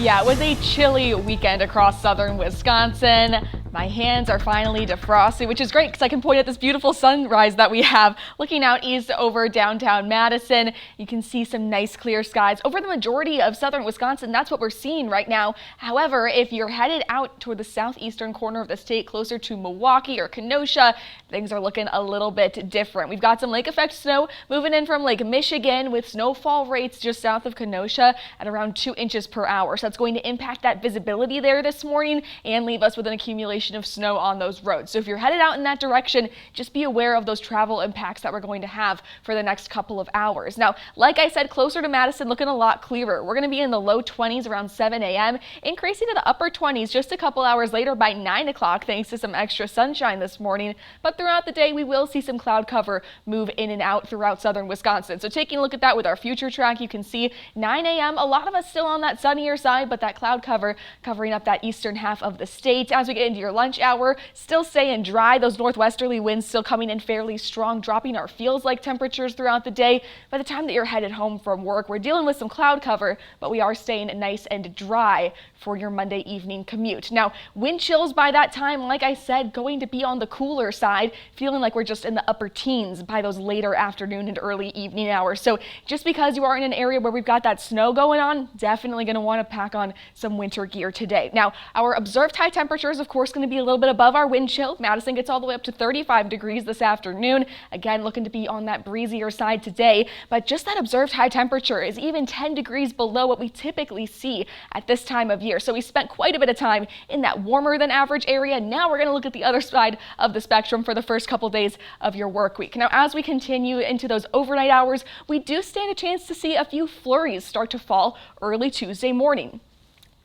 Yeah, it was a chilly weekend across southern Wisconsin. My hands are finally defrosted, which is great because I can point at this beautiful sunrise that we have looking out east over downtown Madison. You can see some nice clear skies over the majority of southern Wisconsin. That's what we're seeing right now. However, if you're headed out toward the southeastern corner of the state, closer to Milwaukee or Kenosha, things are looking a little bit different. We've got some lake effect snow moving in from Lake Michigan with snowfall rates just south of Kenosha at around 2 inches per hour. So that's going to impact that visibility there this morning and leave us with an accumulation of snow on those roads. So if you're headed out in that direction, just be aware of those travel impacts that we're going to have for the next couple of hours. Now, like I said, closer to Madison, looking a lot clearer. We're going to be in the low 20s around 7 a.m., increasing to the upper 20s just a couple hours later by 9 o'clock thanks to some extra sunshine this morning. But throughout the day, we will see some cloud cover move in and out throughout southern Wisconsin. So taking a look at that with our future track, you can see 9 a.m., a lot of us still on that sunnier side, but that cloud cover covering up that eastern half of the state. As we get into your lunch hour, still staying dry. Those northwesterly winds still coming in fairly strong, dropping our feels-like temperatures throughout the day. By the time that you're headed home from work, we're dealing with some cloud cover, but we are staying nice and dry for your Monday evening commute. Now, wind chills by that time, like I said, going to be on the cooler side, feeling like we're just in the upper teens by those later afternoon and early evening hours. So just because you are in an area where we've got that snow going on, definitely going to want to pack on some winter gear today. Now, our observed high temperatures, of course, going to be a little bit above our wind chill. Madison gets all the way up to 35 degrees this afternoon. Again, looking to be on that breezier side today, but just that observed high temperature is even 10 degrees below what we typically see at this time of year. So we spent quite a bit of time in that warmer than average area. Now we're going to look at the other side of the spectrum for the first couple days of your work week. Now, as we continue into those overnight hours, we do stand a chance to see a few flurries start to fall early Tuesday morning.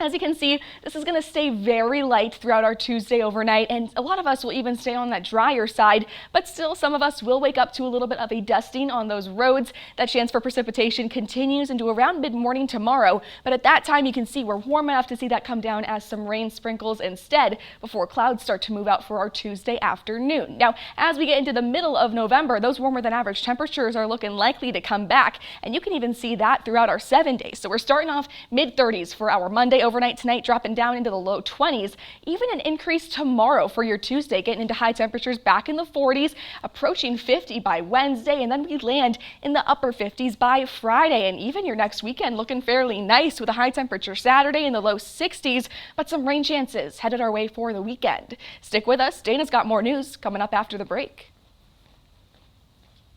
As you can see, this is going to stay very light throughout our Tuesday overnight, and a lot of us will even stay on that drier side, but still some of us will wake up to a little bit of a dusting on those roads. That chance for precipitation continues into around mid-morning tomorrow, but at that time you can see we're warm enough to see that come down as some rain sprinkles instead before clouds start to move out for our Tuesday afternoon. Now, as we get into the middle of November, those warmer than average temperatures are looking likely to come back, and you can even see that throughout our 7 days. So we're starting off mid-30s for our Monday overnight tonight, dropping down into the low 20s, even an increase tomorrow for your Tuesday, getting into high temperatures back in the 40s, approaching 50 by Wednesday, and then we land in the upper 50s by Friday, and even your next weekend looking fairly nice with a high temperature Saturday in the low 60s, but some rain chances headed our way for the weekend. Stick with us. Dana's got more news coming up after the break.